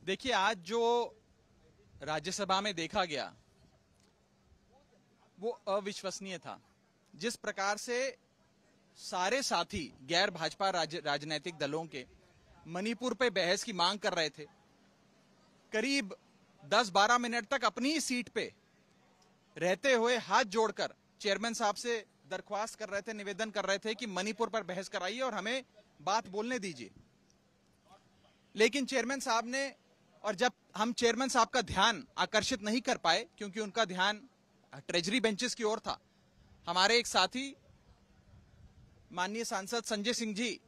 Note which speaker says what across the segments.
Speaker 1: देखिए, आज जो राज्यसभा में देखा गया वो अविश्वसनीय था। जिस प्रकार से सारे साथी गैर भाजपा राजनीतिक दलों के मणिपुर पे बहस की मांग कर रहे थे, करीब 10-12 मिनट तक अपनी ही सीट पे रहते हुए हाथ जोड़कर चेयरमैन साहब से दरख्वास्त कर रहे थे, निवेदन कर रहे थे कि मणिपुर पर बहस कराइए और हमें बात बोलने दीजिए। लेकिन चेयरमैन साहब ने, और जब हम चेयरमैन साहब का ध्यान आकर्षित नहीं कर पाए क्योंकि उनका ध्यान ट्रेजरी बेंचेस की ओर था, हमारे एक साथी माननीय सांसद संजय सिंह जी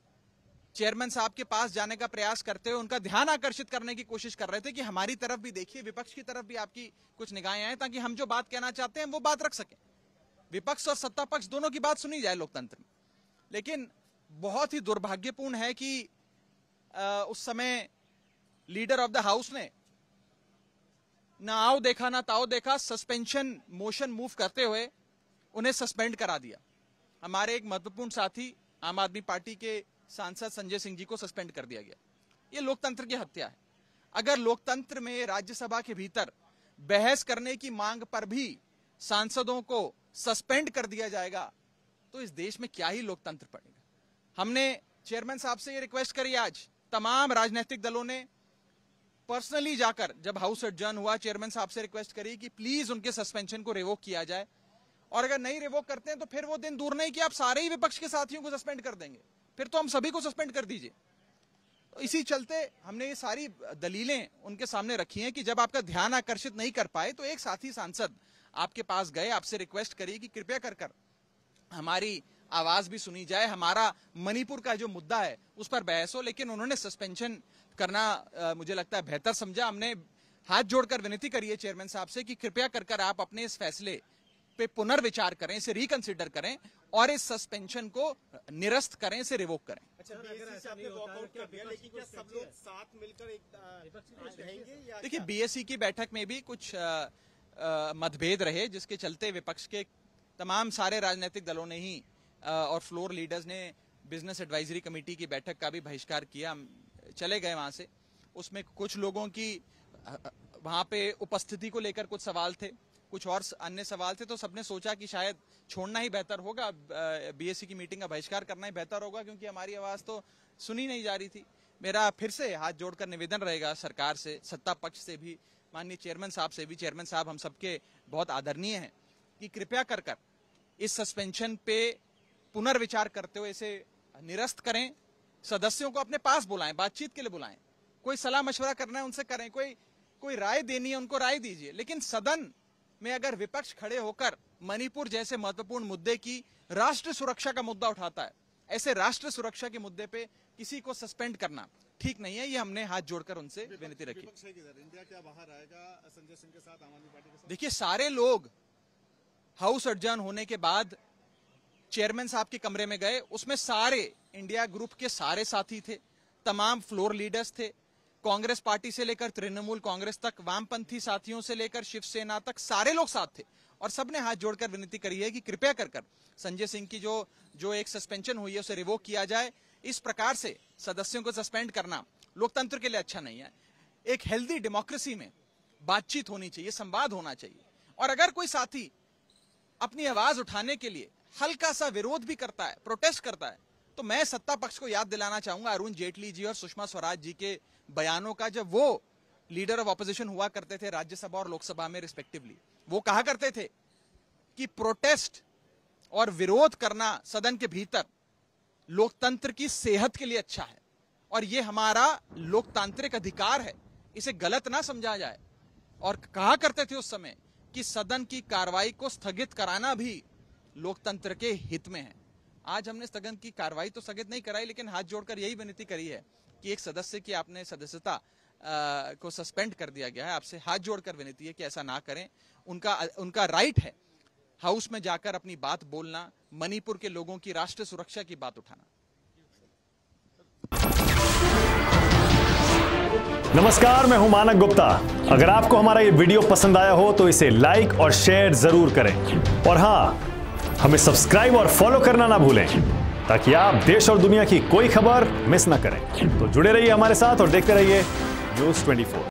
Speaker 1: चेयरमैन साहब के पास जाने का प्रयास करते हुए उनका ध्यान आकर्षित करने की कोशिश कर रहे थे कि हमारी तरफ भी देखिए, विपक्ष की तरफ भी आपकी कुछ निगाहें आए ताकि हम जो बात कहना चाहते हैं वो बात रख सकें। विपक्ष और सत्ता पक्ष दोनों की बात सुनी जाए लोकतंत्र में। लेकिन बहुत ही दुर्भाग्यपूर्ण है कि उस समय लीडर ऑफ द हाउस ने ना आओ देखा ना ताओ देखा, सस्पेंशन मोशन मूव करते हुए उन्हें सस्पेंड करा दिया। हमारे एक महत्वपूर्ण साथी आम आदमी पार्टी के सांसद संजय सिंह जी को सस्पेंड कर दिया गया। यह लोकतंत्र की हत्या है। अगर लोकतंत्र में राज्यसभा के भीतर बहस करने की मांग पर भी सांसदों को सस्पेंड कर दिया जाएगा तो इस देश में क्या ही लोकतंत्र पड़ेगा। हमने चेयरमैन साहब से यह रिक्वेस्ट करी, आज तमाम राजनीतिक दलों ने पर्सनली जाकर जब हाउस एडजर्न हुआ चेयरमैन साहब से रिक्वेस्ट करी कि प्लीज उनके सस्पेंशन को रिवोक किया जाए, और अगर नहीं रिवोक करते हैं तो फिर वो दिन दूर नहीं कि आप सारे ही विपक्ष के साथियों को सस्पेंड कर देंगे, फिर तो हम सभी को सस्पेंड कर दीजिए। तो इसी चलते हमने ये सारी दलीलें उनके सामने रखी हैं कि जब आपका ध्यान आकर्षित नहीं कर पाए तो एक साथी सांसद आपके पास गए, आपसे रिक्वेस्ट करी कि कृपया कर हमारी आवाज भी सुनी जाए, हमारा मणिपुर का जो मुद्दा है उस पर बहस हो। लेकिन उन्होंने सस्पेंशन करना मुझे लगता है बेहतर समझा। हमने हाथ जोड़कर विनती करी है चेयरमैन साहब से कि कृपया कर आप अपने इस फैसले पे पुनर्विचार करें, इसे रिकंसिडर करें और इस सस्पेंशन को निरस्त करें, इसे रिवोक करें। देखिए, बीएससी की बैठक में भी कुछ मतभेद रहे, जिसके चलते विपक्ष के तमाम सारे राजनीतिक दलों ने ही और फ्लोर लीडर्स ने बिजनेस एडवाइजरी कमेटी की बैठक का भी बहिष्कार किया। हम चले गए वहां से। उसमें कुछ लोगों की वहां पे उपस्थिति को लेकर कुछ सवाल थे, कुछ और अन्य सवाल थे, तो सबने सोचा कि शायद छोड़ना ही बेहतर होगा, बीएससी की मीटिंग का बहिष्कार करना ही बेहतर होगा, क्योंकि हमारी आवाज तो सुनी नहीं जा रही थी। मेरा फिर से हाथ जोड़कर निवेदन रहेगा सरकार से, सत्ता पक्ष से भी, माननीय चेयरमैन साहब से भी। चेयरमैन साहब हम सबके बहुत आदरणीय हैं कि कृपया कर इस सस्पेंशन पे पुनर्विचार करते हुए इसे निरस्त करें, सदस्यों को अपने पास बुलाएं, बातचीत के लिए बुलाएं, कोई सलाह मशवरा करना है उनसे करें, कोई राय देनी है उनको राय दीजिए। लेकिन सदन में अगर विपक्ष खड़े होकर मणिपुर जैसे महत्वपूर्ण मुद्दे की, राष्ट्र सुरक्षा का मुद्दा उठाता है, ऐसे राष्ट्र सुरक्षा के मुद्दे पे किसी को सस्पेंड करना ठीक नहीं है। ये हमने हाथ जोड़कर उनसे विनती रखी।
Speaker 2: इंडिया क्या बाहर आएगा संजय सिंह के साथ, आम आदमी पार्टी के साथ?
Speaker 1: देखिए, सारे लोग हाउस एडजर्न होने के बाद चेयरमैन साहब के कमरे में गए, उसमें सारे इंडिया ग्रुप के सारे साथी थे, तमाम फ्लोर लीडर्स थे, कांग्रेस पार्टी से लेकर तृणमूल कांग्रेस तक, वामपंथी साथियों से लेकर शिवसेना तक सारे लोग साथ थे। और सबने हाथ जोड़कर विनती करी है कि कृपया कर संजय सिंह की जो एक सस्पेंशन हुई है उसे रिवोक किया जाए। इस प्रकार से सदस्यों को सस्पेंड करना लोकतंत्र के लिए अच्छा नहीं है। एक हेल्दी डेमोक्रेसी में बातचीत होनी चाहिए, संवाद होना चाहिए। और अगर कोई साथी अपनी आवाज उठाने के लिए हल्का सा विरोध भी करता है, प्रोटेस्ट करता है, तो मैं सत्ता पक्ष को याद दिलाना चाहूंगा अरुण जेटली जी और सुषमा स्वराज जी के बयानों का, जब वो लीडर ऑफ ऑपोजिशन हुआ करते थे राज्यसभा और लोकसभा में रिस्पेक्टिवली। वो कहा करते थे कि प्रोटेस्ट और विरोध करना सदन के भीतर लोकतंत्र की सेहत के लिए अच्छा है और ये हमारा लोकतांत्रिक अधिकार है, इसे गलत ना समझा जाए। और कहा करते थे उस समय कि सदन की कार्रवाई को स्थगित कराना भी लोकतंत्र के हित में है। आज हमने सदन की कार्रवाई तो स्थगित नहीं कराई, लेकिन हाथ जोड़कर यही विनती करी है कि एक सदस्य की आपने सदस्यता को सस्पेंड कर दिया गया है, आपसे हाथ जोड़कर विनती है कि ऐसा ना करें। उनका राइट है हाउस में जाकर अपनी बात बोलना, मणिपुर के लोगों की राष्ट्र सुरक्षा की बात उठाना।
Speaker 3: नमस्कार, मैं हूं मानक गुप्ता। अगर आपको हमारा ये वीडियो पसंद आया हो तो इसे लाइक और शेयर जरूर करें, और हां, हमें सब्सक्राइब और फॉलो करना ना भूलें ताकि आप देश और दुनिया की कोई खबर मिस ना करें। तो जुड़े रहिए हमारे साथ और देखते रहिए न्यूज़ 24।